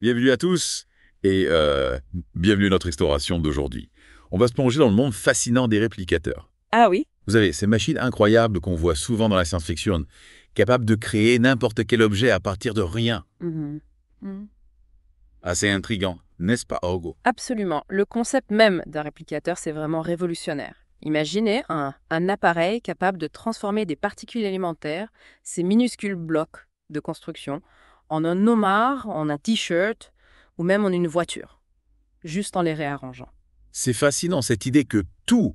Bienvenue à tous et bienvenue à notre exploration d'aujourd'hui. On va se plonger dans le monde fascinant des réplicateurs. Ah oui? Vous savez, ces machines incroyables qu'on voit souvent dans la science-fiction, capables de créer n'importe quel objet à partir de rien. Mhm. Mhm. Assez intriguant, n'est-ce pas, Orgo? Absolument. Le concept même d'un réplicateur, c'est vraiment révolutionnaire. Imaginez un appareil capable de transformer des particules élémentaires, ces minuscules blocs de construction, en un homard, en un t-shirt ou même en une voiture, juste en les réarrangeant. C'est fascinant cette idée que tout,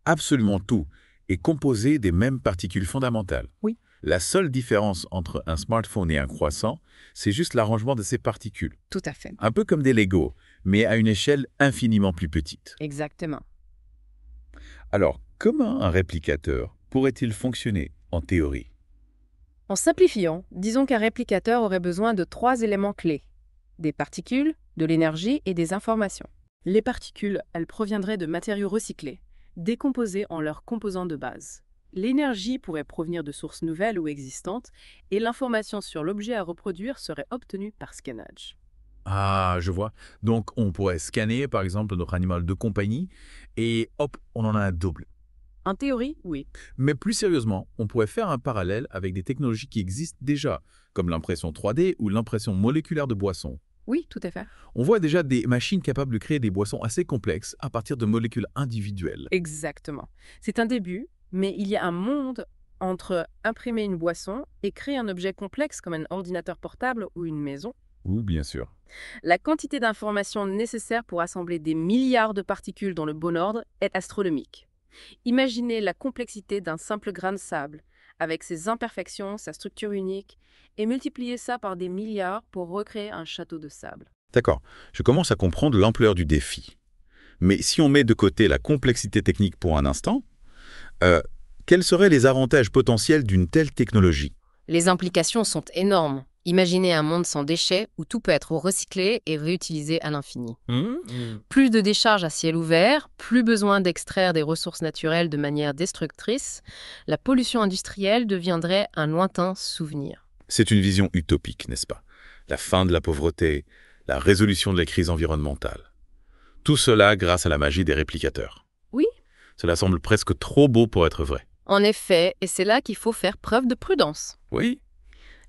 absolument tout, est composé des mêmes particules fondamentales. Oui. La seule différence entre un smartphone et un croissant, c'est juste l'arrangement de ces particules. Tout à fait. Un peu comme des Legos, mais à une échelle infiniment plus petite. Exactement. Alors, comment un réplicateur pourrait-il fonctionner en théorie? En simplifiant, disons qu'un réplicateur aurait besoin de 3 éléments clés: des particules, de l'énergie et des informations. Les particules, elles proviendraient de matériaux recyclés, décomposés en leurs composants de base. L'énergie pourrait provenir de sources nouvelles ou existantes, et l'information sur l'objet à reproduire serait obtenue par scannage. Ah, je vois. Donc, on pourrait scanner, par exemple, notre animal de compagnie, et hop, on en a un double. En théorie, oui. Mais plus sérieusement, on pourrait faire un parallèle avec des technologies qui existent déjà, comme l'impression 3D ou l'impression moléculaire de boissons. Oui, tout à fait. On voit déjà des machines capables de créer des boissons assez complexes à partir de molécules individuelles. Exactement. C'est un début, mais il y a un monde entre imprimer une boisson et créer un objet complexe comme un ordinateur portable ou une maison. Oui, bien sûr. La quantité d'informations nécessaire pour assembler des milliards de particules dans le bon ordre est astronomique. Imaginez la complexité d'un simple grain de sable, avec ses imperfections, sa structure unique, et multipliez ça par des milliards pour recréer un château de sable. D'accord, je commence à comprendre l'ampleur du défi. Mais si on met de côté la complexité technique pour un instant, euh, quels seraient les avantages potentiels d'une telle technologie? Les implications sont énormes. Imaginez un monde sans déchets où tout peut être recyclé et réutilisé à l'infini. Plus de décharges à ciel ouvert, plus besoin d'extraire des ressources naturelles de manière destructrice, la pollution industrielle deviendrait un lointain souvenir. C'est une vision utopique, n'est-ce pas? La fin de la pauvreté, la résolution de la crise environnementale. Tout cela grâce à la magie des réplicateurs. Oui, Cela semble presque trop beau pour être vrai. en effet, et c'est là qu'il faut faire preuve de prudence. Oui,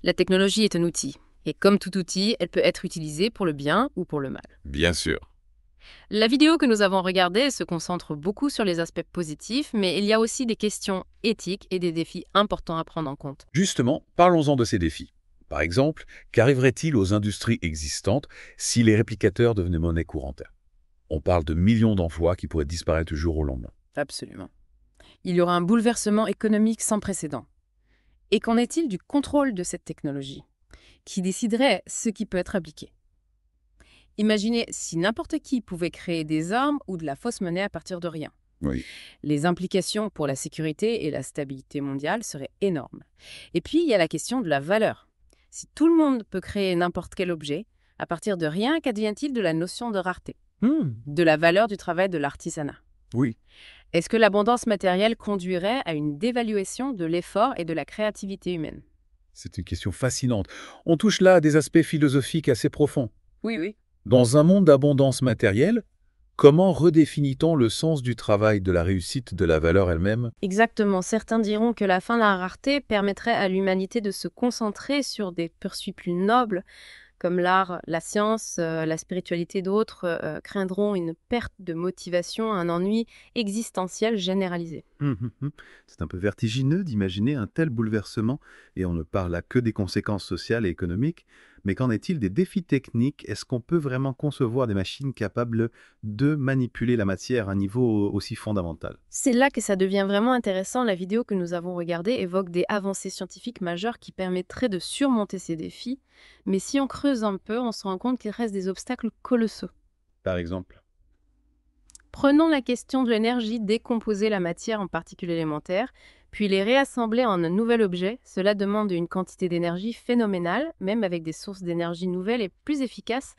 La technologie est un outil, et comme tout outil, elle peut être utilisée pour le bien ou pour le mal. bien sûr. La vidéo que nous avons regardée se concentre beaucoup sur les aspects positifs, mais il y a aussi des questions éthiques et des défis importants à prendre en compte. Justement, parlons-en de ces défis. Par exemple, qu'arriverait-il aux industries existantes si les réplicateurs devenaient monnaie courante? On parle de millions d'emplois qui pourraient disparaître du jour au lendemain. Absolument. Il y aura un bouleversement économique sans précédent. Et qu'en est-il du contrôle de cette technologie? Qui déciderait ce qui peut être appliqué? Imaginez si n'importe qui pouvait créer des armes ou de la fausse monnaie à partir de rien. Oui. Les implications pour la sécurité et la stabilité mondiale seraient énormes. Et puis, il y a la question de la valeur. Si tout le monde peut créer n'importe quel objet, à partir de rien, qu'advient-il de la notion de rareté, de la valeur du travail de l'artisanat? Oui. Est-ce que l'abondance matérielle conduirait à une dévaluation de l'effort et de la créativité humaine? C'est une question fascinante. On touche là à des aspects philosophiques assez profonds. Oui, oui. Dans un monde d'abondance matérielle, comment redéfinit-on le sens du travail, de la réussite, de la valeur elle-même? Exactement. Certains diront que la fin de la rareté permettrait à l'humanité de se concentrer sur des poursuites plus nobles, comme l'art, la science, la spiritualité. D'autres craindront une perte de motivation, un ennui existentiel généralisé. C'est un peu vertigineux d'imaginer un tel bouleversement, et on ne parle là que des conséquences sociales et économiques, mais qu'en est-il des défis techniques? Est-ce qu'on peut vraiment concevoir des machines capables de manipuler la matière à un niveau aussi fondamental? C'est là que ça devient vraiment intéressant. La vidéo que nous avons regardée évoque des avancées scientifiques majeures qui permettraient de surmonter ces défis. Mais si on creuse un peu, on se rend compte qu'il reste des obstacles colossaux. Par exemple. Prenons la question de l'énergie, décomposer la matière en particules élémentaires, puis les réassembler en un nouvel objet. Cela demande une quantité d'énergie phénoménale, même avec des sources d'énergie nouvelles et plus efficaces.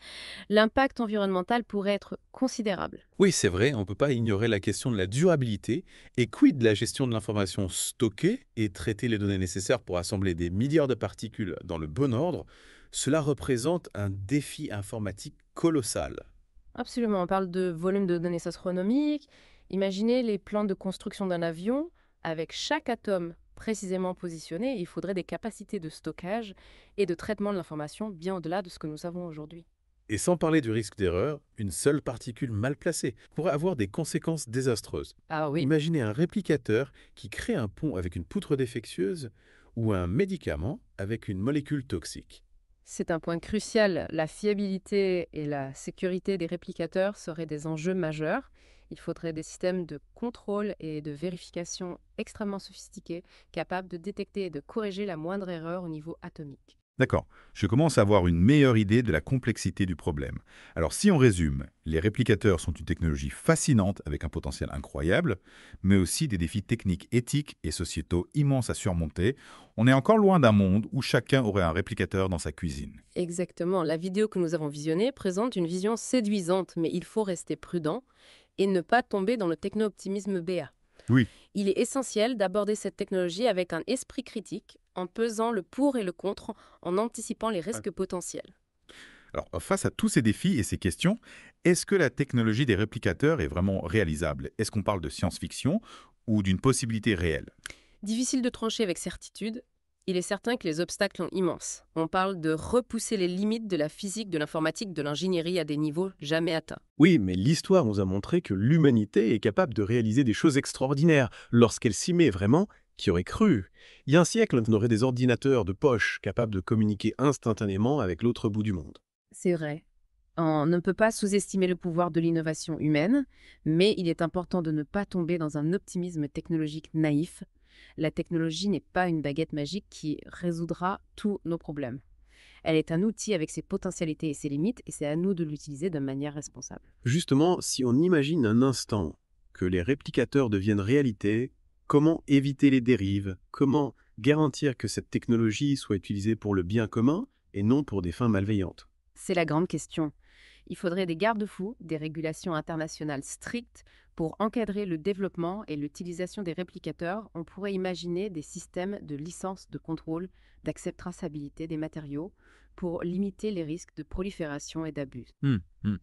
L'impact environnemental pourrait être considérable. Oui, c'est vrai, on ne peut pas ignorer la question de la durabilité. Et quid de la gestion de l'information stockée et traiter les données nécessaires pour assembler des milliards de particules dans le bon ordre? Cela représente un défi informatique colossal. Absolument, on parle de volume de données astronomiques. Imaginez les plans de construction d'un avion. Avec chaque atome précisément positionné, il faudrait des capacités de stockage et de traitement de l'information bien au-delà de ce que nous savons aujourd'hui. Et sans parler du risque d'erreur, une seule particule mal placée pourrait avoir des conséquences désastreuses. Ah oui. Imaginez un réplicateur qui crée un pont avec une poutre défectueuse ou un médicament avec une molécule toxique. C'est un point crucial. La fiabilité et la sécurité des réplicateurs seraient des enjeux majeurs. Il faudrait des systèmes de contrôle et de vérification extrêmement sophistiqués, capables de détecter et de corriger la moindre erreur au niveau atomique. D'accord, je commence à avoir une meilleure idée de la complexité du problème. Alors si on résume, les réplicateurs sont une technologie fascinante avec un potentiel incroyable, mais aussi des défis techniques, éthiques et sociétaux immenses à surmonter. On est encore loin d'un monde où chacun aurait un réplicateur dans sa cuisine. Exactement. La vidéo que nous avons visionnée présente une vision séduisante, mais il faut rester prudent et ne pas tomber dans le techno-optimisme BA. Oui. Il est essentiel d'aborder cette technologie avec un esprit critique, en pesant le pour et le contre, en anticipant les risques potentiels. Alors face à tous ces défis et ces questions, est-ce que la technologie des réplicateurs est vraiment réalisable? Est-ce qu'on parle de science-fiction ou d'une possibilité réelle? Difficile de trancher avec certitude, il est certain que les obstacles sont immenses. On parle de repousser les limites de la physique, de l'informatique, de l'ingénierie à des niveaux jamais atteints. Oui, mais l'histoire nous a montré que l'humanité est capable de réaliser des choses extraordinaires lorsqu'elle s'y met vraiment. Qui aurait cru? Il y a un siècle, on aurait des ordinateurs de poche capables de communiquer instantanément avec l'autre bout du monde. C'est vrai. On ne peut pas sous-estimer le pouvoir de l'innovation humaine, mais il est important de ne pas tomber dans un optimisme technologique naïf. La technologie n'est pas une baguette magique qui résoudra tous nos problèmes. Elle est un outil avec ses potentialités et ses limites, et c'est à nous de l'utiliser de manière responsable. Justement, si on imagine un instant que les réplicateurs deviennent réalité, comment éviter les dérives? Comment garantir que cette technologie soit utilisée pour le bien commun et non pour des fins malveillantes? C'est la grande question. Il faudrait des garde-fous, des régulations internationales strictes pour encadrer le développement et l'utilisation des réplicateurs. On pourrait imaginer des systèmes de licence de contrôle, d'accès traçabilité des matériaux pour limiter les risques de prolifération et d'abus.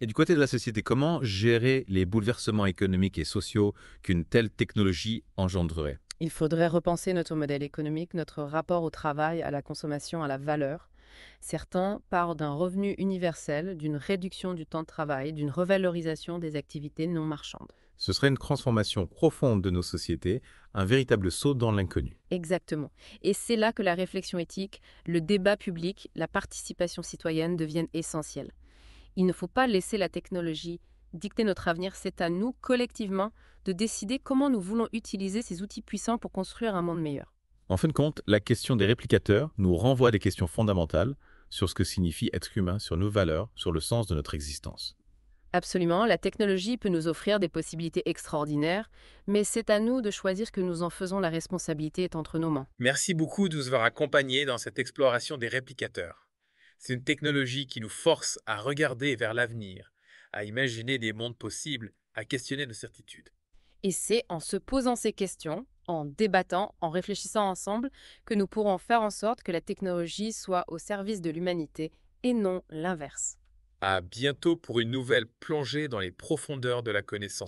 Et du côté de la société, comment gérer les bouleversements économiques et sociaux qu'une telle technologie engendrerait? Il faudrait repenser notre modèle économique, notre rapport au travail, à la consommation, à la valeur. Certains parlent d'un revenu universel, d'une réduction du temps de travail, d'une revalorisation des activités non marchandes. Ce serait une transformation profonde de nos sociétés, un véritable saut dans l'inconnu. Exactement. Et c'est là que la réflexion éthique, le débat public, la participation citoyenne deviennent essentiels. Il ne faut pas laisser la technologie dicter notre avenir, c'est à nous, collectivement, de décider comment nous voulons utiliser ces outils puissants pour construire un monde meilleur. En fin de compte, la question des réplicateurs nous renvoie à des questions fondamentales sur ce que signifie être humain, sur nos valeurs, sur le sens de notre existence. Absolument, la technologie peut nous offrir des possibilités extraordinaires, mais c'est à nous de choisir ce que nous en faisons. La responsabilité est entre nos mains. Merci beaucoup de nous avoir accompagnés dans cette exploration des réplicateurs. C'est une technologie qui nous force à regarder vers l'avenir, à imaginer des mondes possibles, à questionner nos certitudes. Et c'est en se posant ces questions, en débattant, en réfléchissant ensemble, que nous pourrons faire en sorte que la technologie soit au service de l'humanité et non l'inverse. À bientôt pour une nouvelle plongée dans les profondeurs de la connaissance.